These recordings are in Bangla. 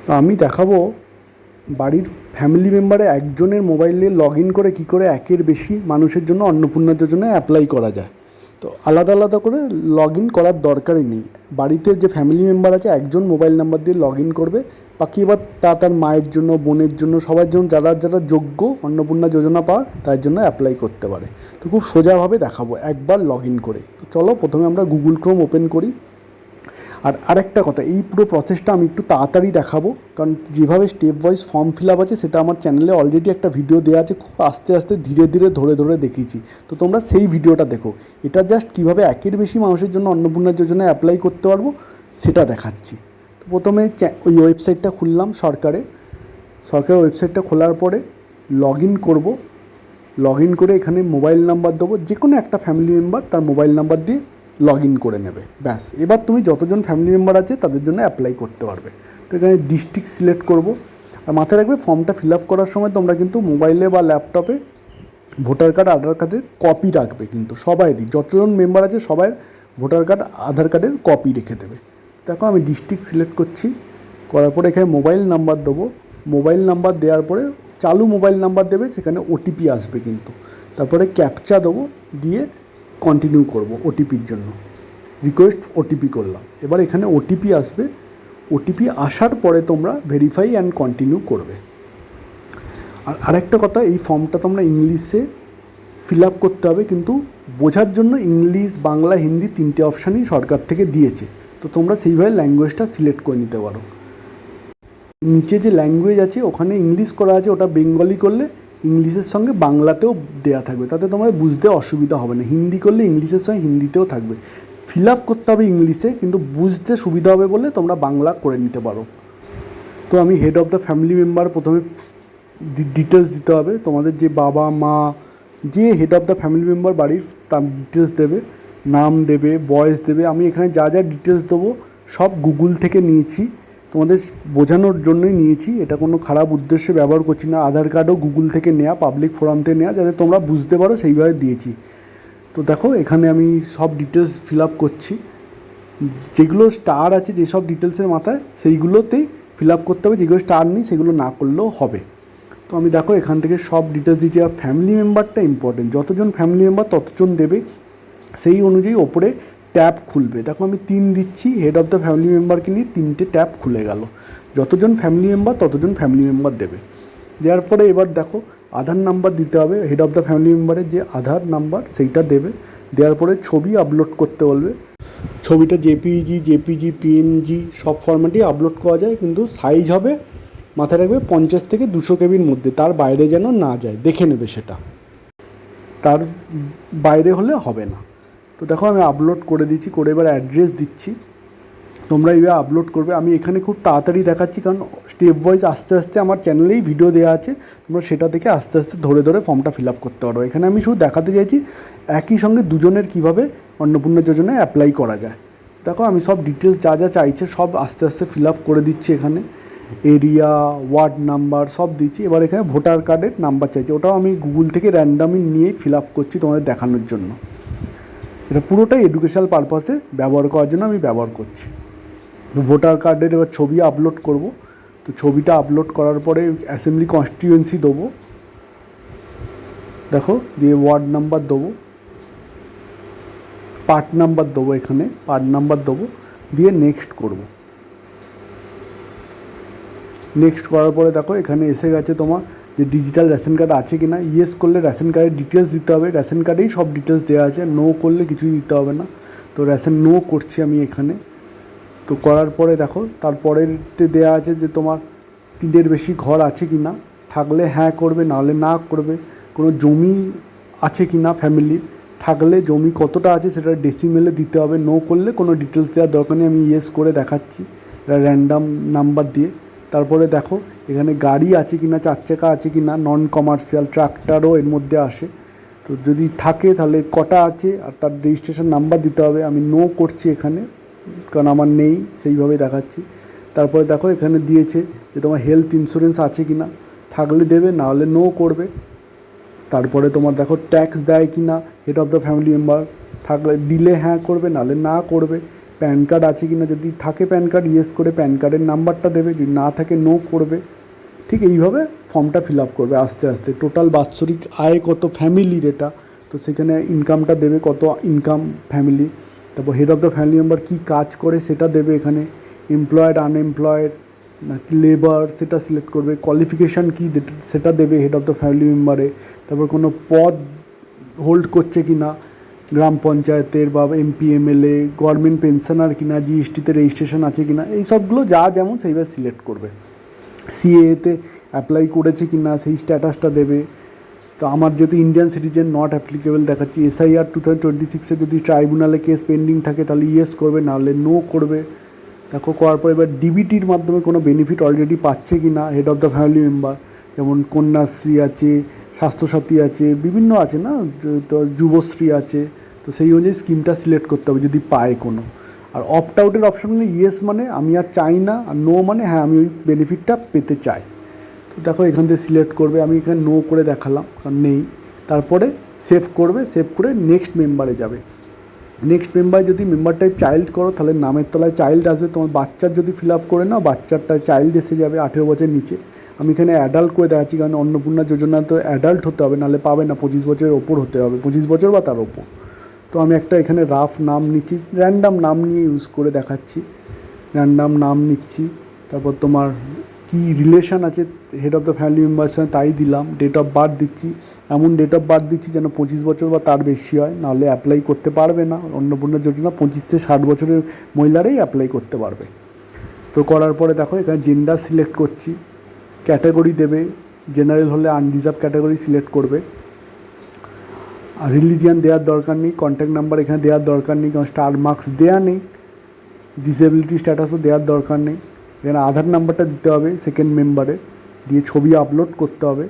তো আমি দেখাবো বাড়ির ফ্যামিলি মেম্বারে একজনের মোবাইলে লগ ইন করে কী করে একের বেশি মানুষের জন্য অন্নপূর্ণা যোজনায় অ্যাপ্লাই করা যায়। তো আলাদা আলাদা করে লগ ইন করার দরকারই নেই। বাড়িতে যে ফ্যামিলি মেম্বার আছে একজন মোবাইল নাম্বার দিয়ে লগ ইন করবে, বাকি এবার তার মায়ের জন্য, বোনের জন্য, সবার জন্য যারা যারা যোগ্য অন্নপূর্ণা যোজনা পাওয়ার তার জন্য অ্যাপ্লাই করতে পারে। তো খুব সোজাভাবে দেখাবো একবার লগ ইন করে। তো চলো প্রথমে আমরা গুগল ক্রোম ওপেন করি। আর আরেকটা কথা, এই পুরো প্রসেসটা আমি একটু তাড়াতাড়ি দেখাবো, কারণ যেভাবে step wise form fill up আছে সেটা আমার চ্যানেলে অলরেডি একটা ভিডিও দেওয়া আছে, খুব আস্তে আস্তে ধীরে ধীরে ধরে ধরে দেখিয়েছি। তো তোমরা সেই ভিডিওটা দেখো। এটা জাস্ট কীভাবে একের বেশি মানুষের জন্য অন্নপূর্ণা যোজনায় অ্যাপ্লাই করতে পারবো সেটা দেখাচ্ছি। তো প্রথমে ওই ওয়েবসাইটটা খুললাম, সরকারের ওয়েবসাইটটা খোলার পরে লগ ইন করবো। লগ ইন করে এখানে মোবাইল নাম্বার দেবো, যে কোনো একটা ফ্যামিলি মেম্বার তার মোবাইল নাম্বার দিয়ে লগ ইন করে নেবে, ব্যাস। এবার তুমি যতজন ফ্যামিলি মেম্বার আছে তাদের জন্য অ্যাপ্লাই করতে পারবে। তো এখানে ডিস্ট্রিক্ট সিলেক্ট করব। আর মাথায় রাখবে, ফর্মটা ফিল আপ করার সময় তোমরা কিন্তু মোবাইলে বা ল্যাপটপে ভোটার কার্ড, আধার কার্ডের কপি রাখবে, কিন্তু সবাইরই, যতজন মেম্বার আছে সবাই ভোটার কার্ড, আধার কার্ডের কপি রেখে দেবে। দেখো আমি ডিস্ট্রিক্ট সিলেক্ট করছি, করার পরে এখানে মোবাইল নাম্বার দেবো। মোবাইল নাম্বার দেওয়ার পরে চালু মোবাইল নাম্বার দেবে, সেখানে ওটিপি আসবে কিন্তু। তারপরে ক্যাপচা দেবো, দিয়ে কন্টিনিউ করব ওটিপির জন্য। রিকোয়েস্ট ওটিপি করলাম, এবার এখানে ওটিপি আসবে। ওটিপি আসার পরে তোমরা ভেরিফাই অ্যান্ড কন্টিনিউ করবে। আর আরেকটা কথা, এই ফর্মটা তোমরা ইংলিশে ফিল আপ করতে হবে, কিন্তু বোঝার জন্য ইংলিশ, বাংলা, হিন্দি তিনটে অপশানই সরকার থেকে দিয়েছে। তো তোমরা সেইভাবে ল্যাঙ্গুয়েজটা সিলেক্ট করে নিতে পারো। নিচে যে ল্যাঙ্গুয়েজ আছে ওখানে ইংলিশ করা আছে, ওটা বেঙ্গলি করলে ইংলিশের সঙ্গে বাংলাতেও দেওয়া থাকবে, তাতে তোমার বুঝতে অসুবিধা হবে না। হিন্দি করলে ইংলিশের সঙ্গে হিন্দিতেও থাকবে। ফিল আপ করতে হবে ইংলিশে, কিন্তু বুঝতে সুবিধা হবে বলে তোমরা বাংলা করে নিতে পারো। তো আমি head of the family member প্রথমে ডিটেলস দিতে হবে। তোমাদের যে বাবা মা, যে head of the family member বাড়ির, তার ডিটেলস দেবে, নাম দেবে, বয়স দেবে। আমি এখানে যা যা ডিটেলস দেবো সব গুগল থেকে নিয়েছি, তোমাদের বোঝানোর জন্যই নিয়েছি, এটা কোনো খারাপ উদ্দেশ্যে ব্যবহার করছি না। আধার কার্ডও গুগল থেকে নেওয়া, পাবলিক ফোরাম থেকে নেওয়া, যাতে তোমরা বুঝতে পারো সেইভাবে দিয়েছি। তো দেখো এখানে আমি সব ডিটেলস ফিল আপ করছি। যেগুলো স্টার আছে যেসব ডিটেলসের মাথায়, সেইগুলোতেই ফিল আপ করতে হবে। যেগুলো স্টার নেই সেগুলো না করলেও হবে। তো আমি দেখো এখান থেকে সব ডিটেলস দিচ্ছি। আর ফ্যামিলি মেম্বারটা ইম্পর্টেন্ট, যতজন ফ্যামিলি মেম্বার ততজন দেবে, সেই অনুযায়ী ওপরে ট্যাব খুলবে। দেখো আমি 3 দিচ্ছি, হেড অফ দ্য ফ্যামিলি মেম্বারকে নিয়ে 3টে ট্যাব খুলে গেল। যতজন ফ্যামিলি মেম্বার ততজন ফ্যামিলি মেম্বার দেবে। দেওয়ার পরে এবার দেখো আধার নাম্বার দিতে হবে, হেড অফ দ্য ফ্যামিলি মেম্বারের যে আধার নাম্বার সেইটা দেবে। দেওয়ার পরে ছবি আপলোড করতে বলবে। ছবিটা জেপিজি, পিএনজি সব ফরম্যাটেই আপলোড করা যায়, কিন্তু সাইজ হবে, মাথায় রাখবে, 50 থেকে 200 কেবির মধ্যে, তার বাইরে যেন না যায়, দেখে নেবে সেটা, তার বাইরে হলে হবে না। তো দেখো আমি আপলোড করে দিচ্ছি, করে এবার অ্যাড্রেস দিচ্ছি। তোমরা এইভাবে আপলোড করবে। আমি এখানে খুব তাড়াতাড়ি দেখাচ্ছি, কারণ স্টেপ ওয়াইজ আস্তে আস্তে আমার চ্যানেলেই ভিডিও দেওয়া আছে, তোমরা সেটা থেকে আস্তে আস্তে ধরে ধরে ফর্মটা ফিল আপ করতে পারো। এখানে আমি শুধু দেখাতে চাইছি একই সঙ্গে দুজনের কীভাবে অন্নপূর্ণা যোজনায় অ্যাপ্লাই করা যায়। দেখো আমি সব ডিটেলস যা যা চাইছে সব আস্তে আস্তে ফিল আপ করে দিচ্ছি। এখানে এরিয়া, ওয়ার্ড নাম্বার সব দিচ্ছি। এবার এখানে ভোটার কার্ডের নাম্বার চাইছি, ওটাও আমি গুগল থেকে র্যান্ডামই নিয়েই ফিল আপ করছি তোমাদের দেখানোর জন্য। এটা পুরোটাই এডুকেশনাল পারপাসে ব্যবহার করার জন্য আমি ব্যবহার করছি। ভোটার কার্ডের এবার ছবি আপলোড করব। তো ছবিটা আপলোড করার পরে অ্যাসেম্বলি কনস্টিটিউয়েন্সি দেবো, দেখো, দিয়ে ওয়ার্ড নাম্বার দেবো, পার্ট নাম্বার দেবো, এখানে পার্ট নাম্বার দেবো, দিয়ে নেক্সট করব। নেক্সট করার পরে দেখো এখানে এসে গেছে তোমার যে ডিজিটাল রেশন কার্ড আছে কি না। ইয়েস করলে রেশন কার্ডের ডিটেলস দিতে হবে, রেশন কার্ডেই সব ডিটেলস দেওয়া আছে। নো করলে কিছুই দিতে হবে না। তো নো করছি আমি এখানে। তো করার পরে দেখো তারপরেতে দেওয়া আছে যে তোমার 3-এর বেশি ঘর আছে কি না, থাকলে হ্যাঁ করবে, নাহলে না করবে। কোনো জমি আছে কি না ফ্যামিলির, থাকলে জমি কতটা আছে সেটা ডেসিমেলে দিতে হবে। নো করলে কোনো ডিটেলস দেওয়ার দরকার নেই, আমি ইয়েস করে দেখাচ্ছি এটা র্যান্ডাম নাম্বার দিয়ে। তারপরে দেখো এখানে গাড়ি আছে কি না, 4 চাকা আছে কি না, নন কমার্শিয়াল, ট্রাক্টরও এর মধ্যে আসে। তো যদি থাকে তাহলে কটা আছে আর তার রেজিস্ট্রেশন নাম্বার দিতে হবে। আমি নো করছি এখানে, কারণ আমার নেই, সেইভাবেই দেখাচ্ছি। তারপরে দেখো এখানে দিয়েছে যে তোমার হেলথ ইন্স্যুরেন্স আছে কি না, থাকলে দেবে, নাহলে নো করবে। তারপরে তোমার দেখো ট্যাক্স দেয় কি না head of the family member, থাকলে দিলে হ্যাঁ করবে, নাহলে না করবে। প্যান কার্ড আছে কি না, যদি থাকে প্যান কার্ড ইয়েস করে প্যান কার্ডের নাম্বারটা দেবে, যদি না থাকে নো করবে। ঠিক এইভাবে ফর্মটা ফিল আপ করবে আস্তে আস্তে। টোটাল বাৎসরিক আয় কত ফ্যামিলির, এটা তো সেখানে ইনকামটা দেবে কত ইনকাম ফ্যামিলি। তারপর head of the family member কী কাজ করে সেটা দেবে এখানে, এমপ্লয়েড আনএমপ্লয়েড নাকি লেবার সেটা সিলেক্ট করবে, কোয়ালিফিকেশান কী সেটা দেবে হেড অফ দ্য ফ্যামিলি মেম্বারে। তারপর কোনো পদ হোল্ড করছে কি না গ্রাম পঞ্চায়েতের বা এমপি এমএলএ, গভর্নমেন্ট পেনশনার কিনা, জিএসটিতে রেজিস্ট্রেশন আছে কিনা, এই সবগুলো যা যেমন সেইভাবে সিলেক্ট করবে। সিএতে অ্যাপ্লাই করেছে কি না সেই স্ট্যাটাসটা দেবে। তো আমার যদি ইন্ডিয়ান সিটিজেন নট অ্যাপ্লিকেবল দেখাচ্ছি, এসআইআর 2026 যদি ট্রাইব্যুনালে কেস পেন্ডিং থাকে তাহলে ইয়েস করবে, নাহলে নো করবে। দেখো করার পর এবার ডিবিটির মাধ্যমে কোনো বেনিফিট অলরেডি পাচ্ছে কি না head of the family member, যেমন কন্যাশ্রী আছে, স্বাস্থ্যসাথী আছে, বিভিন্ন আছে না, তো যুবশ্রী আছে। তো সেই অনুযায়ী স্কিমটা সিলেক্ট করতে হবে যদি পায় কোনো। আর অপ্ট আউটের অপশন মানে ইয়েস মানে আমি আর চাই না, আর নো মানে হ্যাঁ আমি ওই বেনিফিটটা পেতে চাই। তো দেখো এখান থেকে সিলেক্ট করবে, আমি এখানে নো করে দেখালাম কারণ নেই। তারপরে সেভ করবে, সেভ করে নেক্সট মেম্বারে যাবে। নেক্সট মেম্বারে যদি মেম্বার টাইপ চাইল্ড করো তাহলে নামের তলায় চাইল্ড আসবে। তোমার বাচ্চার যদি ফিল আপ করে নাও বাচ্চারটা চাইল্ড এসে যাবে 18 বছর নিচে। আমি এখানে অ্যাডাল্ট করে দেখাচ্ছি কারণ অন্নপূর্ণা যোজনা তো অ্যাডাল্ট হতে হবে, নাহলে পাবে না, 25 বছরের ওপর হতে হবে, 25 বছর বা তার ওপর। তো আমি একটা এখানে রাফ নাম নিচ্ছি, র্যান্ডাম নাম নিয়ে ইউজ করে দেখাচ্ছি, র্যান্ডাম নাম নিচ্ছি। তারপর তোমার কি রিলেশান আছে হেড অফ দ্য ফ্যামিলি মেম্বারের সঙ্গে তাই দিলাম। ডেট অফ বার্থ দিচ্ছি, এমন ডেট অফ বার্থ দিচ্ছি যেন 25 বছর বা তার বেশি হয়, নাহলে অ্যাপ্লাই করতে পারবে না। অন্নপূর্ণা যোজনা 25 থেকে 60 বছরের মহিলারাই অ্যাপ্লাই করতে পারবে। তো করার পরে দেখো এখানে জেন্ডার সিলেক্ট করছি, ক্যাটাগরি দেবে, জেনারেল হলে আনরিজার্ভ ক্যাটাগরি সিলেক্ট করবে। আর রিলিজিয়ান দেওয়ার দরকার নেই, কন্ট্যাক্ট নাম্বার এখানে দেওয়ার দরকার নেই কারণ স্টার মার্কস দেওয়া নেই, ডিসেবিলিটি স্ট্যাটাসও দেওয়ার দরকার নেই। এখানে আধার নাম্বারটা দিতে হবে সেকেন্ড মেম্বারে, দিয়ে ছবি আপলোড করতে হবে।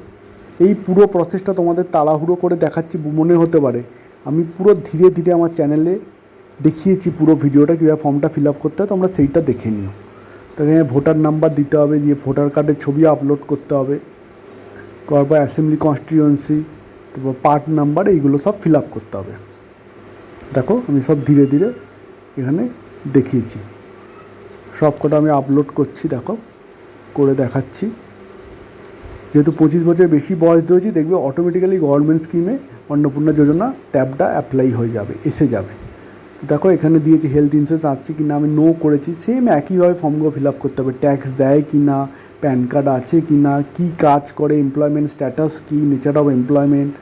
এই পুরো প্রসেসটা তোমাদের তাড়াহুড়ো করে দেখাচ্ছি মনে হতে পারে, আমি পুরো ধীরে ধীরে আমার চ্যানেলে দেখিয়েছি পুরো ভিডিওটা কীভাবে ফর্মটা ফিল আপ করতে হয়, তোমরা সেইটা দেখে নিও। তো এখানে ভোটার নাম্বার দিতে হবে, দিয়ে ভোটার কার্ডের ছবি আপলোড করতে হবে, করার পর অ্যাসেম্বলি কনস্টিটিউয়েন্সি, তারপর পার্ট নাম্বার, এইগুলো সব ফিল আপ করতে হবে। দেখো আমি সব ধীরে ধীরে এখানে দেখিয়েছি, সব কটা আমি আপলোড করছি, দেখো করে দেখাচ্ছি। যেহেতু 25 বছর বেশি বয়স ধরেছি, দেখবে অটোমেটিক্যালি গভর্নমেন্ট স্কিমে অন্নপূর্ণা যোজনা ট্যাবটা অ্যাপ্লাই হয়ে যাবে, এসে যাবে। তো দেখো এখানে দিয়েছি হেলথ ইন্স্যুরেন্স আসছে কি না, আমি নো করেছি। সেম একইভাবে ফর্মগুলো ফিল আপ করতে হবে, ট্যাক্স দেয় কি না, প্যান কার্ড আছে কি না, কী কাজ করে, এমপ্লয়মেন্ট স্ট্যাটাস কী, নেচার অফ এমপ্লয়মেন্ট,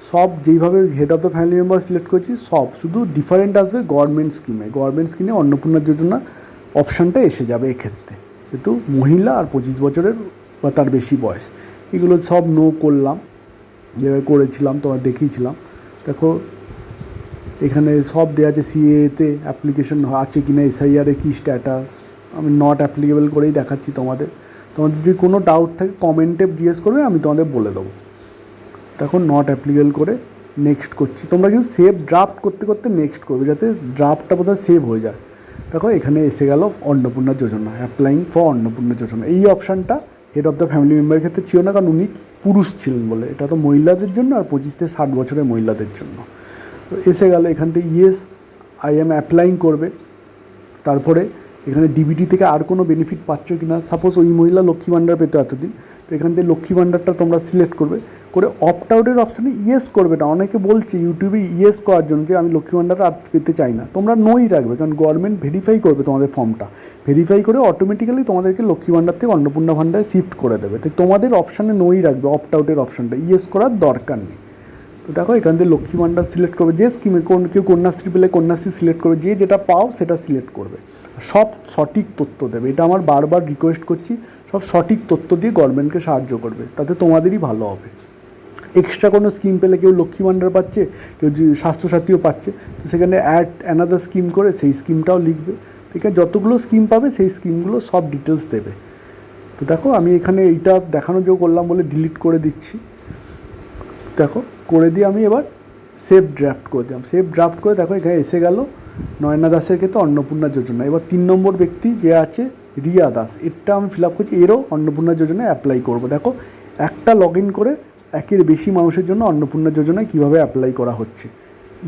সব যেইভাবে head of the family member select করছি সব, শুধু ডিফারেন্ট আসবে গভর্নমেন্ট স্কিমে। গভর্নমেন্ট স্কিমে অন্নপূর্ণা যোজনা অপশানটা এসে যাবে এক্ষেত্রে, যেহেতু মহিলা আর 25 বছরের বা তার বেশি বয়স। এগুলো সব নো করলাম, যেভাবে করেছিলাম তোমার দেখিয়েছিলাম। দেখো এখানে সব দেওয়া আছে, সিএতে অ্যাপ্লিকেশন আছে কি না, এসআইআরে কী স্ট্যাটাস, আমি নট অ্যাপ্লিকেবল করেই দেখাচ্ছি তোমাদের। তোমাদের যদি কোনো ডাউট থাকে কমেন্টে জিজ্ঞেস করবে, আমি তোমাদের বলে দেবো। দেখো নট অ্যাপ্লিকেবল করে নেক্সট করছি। তোমরা কিন্তু সেভ ড্রাফট করতে করতে নেক্সট করবে, যাতে ড্রাফটটা বোধহয় সেভ হয়ে যায়। দেখো এখানে এসে গেল অন্নপূর্ণা যোজনা, অ্যাপ্লাইং ফর অন্নপূর্ণা যোজনা। এই অপশানটা হেড অফ দ্য ফ্যামিলি মেম্বারের ক্ষেত্রে ছিল না, কারণ উনি পুরুষ ছিলেন বলে। এটা তো মহিলাদের জন্য, আর 25 থেকে 60 বছরের মহিলাদের জন্য। তো এসে গেল এখান থেকে ইয়েস আই এম অ্যাপ্লাইং করবে। তারপরে এখানে ডিবিটি থেকে আর কোনো বেনিফিট পাচ্ছ কি না, সাপোজ ওই মহিলা লক্ষ্মী ভাণ্ডার পেতো এতদিন, তো এখান থেকে লক্ষ্মী ভাণ্ডারটা তোমরা সিলেক্ট করবে, করে অপ্ট আউটের অপশানে ইয়েস করবে না। অনেকে বলছে ইউটিউবে ইয়েস করার জন্য যে আমি লক্ষ্মী ভাণ্ডার আর পেতে চাই না, তোমরা নোই রাখবে, কারণ গভর্নমেন্ট ভেরিফাই করবে তোমাদের ফর্মটা, ভেরিফাই করে অটোমেটিক্যালি তোমাদেরকে লক্ষ্মী ভাণ্ডার থেকে অন্নপূর্ণা ভাণ্ডারে শিফট করে দেবে। তো তোমাদের অপশানে নোই রাখবে, অপ্ট আউটের অপশানটা, ইয়েস করার দরকার নেই। তো দেখো এখান থেকে লক্ষ্মী ভাণ্ডার সিলেক্ট করবে, যে স্কিমে কেউ কন্যাশ্রী পেলে কন্যাশ্রী সিলেক্ট করবে, যে যেটা পাও সেটা সিলেক্ট করবে। সব সঠিক তথ্য দেবে, এটা আমার বারবার রিকোয়েস্ট করছি, সব সঠিক তথ্য দিয়ে গভর্নমেন্টকে সাহায্য করবে, তাতে তোমাদেরই ভালো হবে। এক্সট্রা কোনো স্কিম পেলে কেউ লক্ষ্মী ভাণ্ডার পাচ্ছে, কেউ স্বাস্থ্যসাথীও পাচ্ছে, তো সেখানে অ্যাড অ্যানাদার স্কিম করে সেই স্কিমটাও লিখবে। ঠিক আছে, যতগুলো স্কিম পাবে সেই স্কিমগুলো সব ডিটেলস দেবে। তো দেখো আমি এখানে এইটা দেখানোর জন্য করলাম বলে ডিলিট করে দিচ্ছি। দেখো করে দিয়ে আমি এবার সেভ ড্রাফট করে দিলাম, সেভ ড্রাফট করে দেখো এখানে এসে গেল নয়না দাসের ক্ষেত্রে অন্নপূর্ণা যোজনা। এবার 3 নম্বর ব্যক্তি যে আছে রিয়া দাস, এটা আমি ফিল আপ করছি, এরও অন্নপূর্ণা যোজনায় অ্যাপ্লাই করব। দেখো একটা লগ ইন করে একের বেশি মানুষের জন্য অন্নপূর্ণা যোজনায় কীভাবে অ্যাপ্লাই করা হচ্ছে,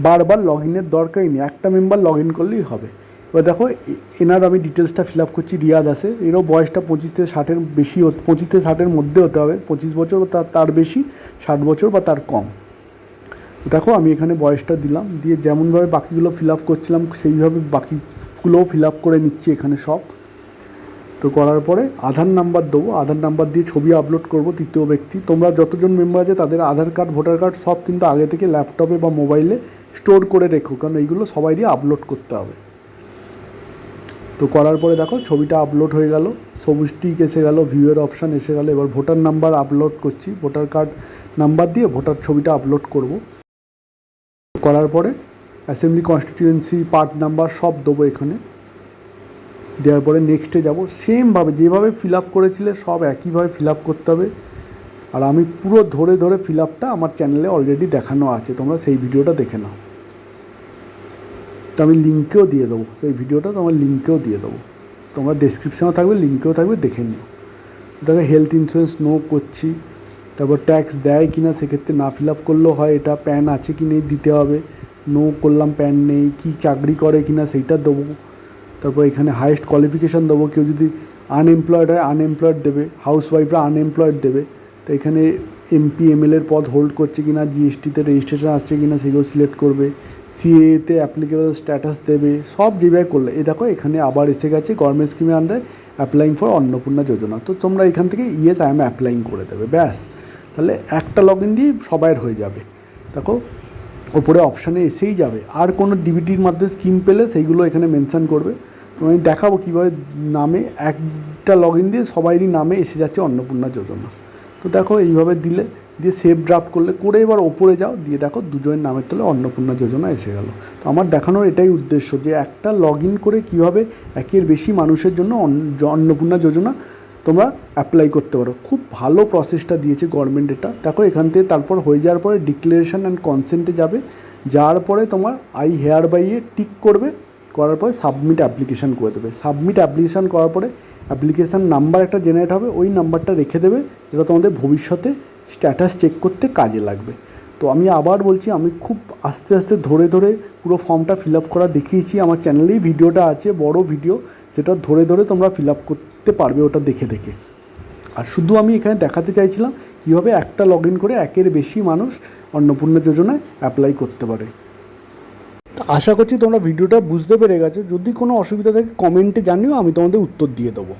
বারবার লগ ইনের দরকারই নেই, একটা মেম্বার লগ ইন করলেই হবে। এবার দেখো এনার আমি ডিটেলসটা ফিল আপ করছি। রিয়াদ আছে, এরও বয়সটা 25 থেকে 60-এর বেশি, 25 থেকে 60-এর মধ্যে হতে হবে, 25 বছর বা তার বেশি, 60 বছর বা তার কম। দেখো আমি এখানে বয়সটা দিলাম, দিয়ে যেমনভাবে বাকিগুলো ফিল আপ করছিলাম সেইভাবে বাকিগুলোও ফিল আপ করে নিচ্ছি এখানে সব। তো করার পরে আধার নাম্বার দেবো, আধার নাম্বার দিয়ে ছবি আপলোড করব তৃতীয় ব্যক্তি। তোমরা যতজন মেম্বার আছে তাদের আধার কার্ড, ভোটার কার্ড সব কিন্তু আগে থেকে ল্যাপটপে বা মোবাইলে স্টোর করে রেখো, কারণ এইগুলো সবাইরই আপলোড করতে হবে। তো করার পরে দেখো ছবিটা আপলোড হয়ে গেল, সবুজ টিক এসে গেল, ভিউয়ের অপশান এসে গেল। এবার ভোটার নাম্বার আপলোড করছি, ভোটার কার্ড নাম্বার দিয়ে ভোটার ছবিটা আপলোড করব। করার পরে অ্যাসেম্বলি কনস্টিটিউয়েন্সি পার্ট নাম্বার সব দেবো এখানে। দেওয়ার পরে নেক্সটে যাব, সেমভাবে যেভাবে ফিল আপ করেছিলে সব একইভাবে ফিল আপ করতে হবে। আর আমি পুরো ধরে ধরে ফিল আপটা আমার চ্যানেলে অলরেডি দেখানো আছে, তোমরা সেই ভিডিওটা দেখে নাও। তো আমি লিঙ্কেও দিয়ে দেবো, সেই ভিডিওটা তোমার লিঙ্কেও দিয়ে দেবো, তোমরা ডেসক্রিপশানেও থাকবে, লিঙ্কেও থাকবে, দেখে নিও। দেখো হেলথ ইন্স্যুরেন্স নো করছি, তারপর ট্যাক্স দেয় কি না সেক্ষেত্রে না ফিল আপ করলেও হয়, এটা প্যান আছে কি নেই দিতে হবে, নো করলাম প্যান নেই, কি চাকরি করে কি না সেইটা দেবো। তারপর এখানে হাইয়েস্ট কোয়ালিফিকেশান দেবো, কেউ যদি আনএমপ্লয়েড হয় আনএমপ্লয়েড দেবে, হাউসওয়াইফরা আনএমপ্লয়েড দেবে। তো এখানে এমপি এমএলএর পদ হোল্ড করছে কি না, জিএসটিতে রেজিস্ট্রেশন আসছে কি না সেগুলো সিলেক্ট করবে, সিএতে অ্যাপ্লিকেবল স্ট্যাটাস দেবে, সব যেভাবে করলে। এই দেখো এখানে আবার এসে গেছে গভর্নমেন্ট স্কিমের আন্ডারে অ্যাপ্লাইং ফর অন্নপূর্ণা যোজনা। তো তোমরা এখান থেকে ইয়েস আই এম অ্যাপ্লাইং করে দেবে, ব্যাস। তাহলে একটা লগ ইন দিয়ে সবাইয়ের হয়ে যাবে। দেখো ওপরে অপশানে এসেই যাবে। আর কোনো ডিবিটির মাধ্যমে স্কিম পেলে সেইগুলো এখানে মেনশান করবে। তো আমি দেখাবো কীভাবে নামে একটা লগ ইন দিয়ে সবাইরই নামে এসে যাচ্ছে অন্নপূর্ণা যোজনা। তো দেখো এইভাবে দিলে, দিয়ে সেভ ড্রাফট করে এবার ওপরে যাও, দিয়ে দেখো দুজনের নামের তলে অন্নপূর্ণা যোজনা এসে গেল। তো আমার দেখানোর এটাই উদ্দেশ্য যে একটা লগ ইন করে কীভাবে একের বেশি মানুষের জন্য অন্নপূর্ণা যোজনা তোমরা অ্যাপ্লাই করতে পারো। খুব ভালো প্রসেসটা দিয়েছে গভর্নমেন্ট এটা। দেখো এখান থেকে তারপর হয়ে যাওয়ার পরে ডিক্লারেশন অ্যান্ড কনসেন্টে যাবে, যাওয়ার পরে তোমার আই হেয়ার বাইয়ে টিক করবে, করার পরে সাবমিট অ্যাপ্লিকেশান করে দেবে। সাবমিট অ্যাপ্লিকেশান করার পরে অ্যাপ্লিকেশান নাম্বার একটা জেনারেট হবে, ওই নাম্বারটা রেখে দেবে, যেটা তোমাদের ভবিষ্যতে স্ট্যাটাস চেক করতে কাজে লাগবে। তো আমি আবার বলছি, আমি খুব আস্তে আস্তে ধরে ধরে পুরো ফর্মটা ফিল আপ করা দেখিয়েছি, আমার চ্যানেলেই ভিডিওটা আছে, বড় ভিডিও, যেটা ধরে ধরে তোমরা ফিল আপ করতে পারবে ওটা দেখে দেখে। আর শুধু আমি এখানে দেখাতে চাইছিলাম কীভাবে একটা লগ ইন করে একের বেশি মানুষ অন্নপূর্ণা যোজনায় অ্যাপ্লাই করতে পারে। তো আশা করছি তোমরা ভিডিওটা বুঝতে পেরে গেছো। যদি কোনো অসুবিধা থাকে কমেন্টে জানিও, আমি তোমাদের উত্তর দিয়ে দেবো।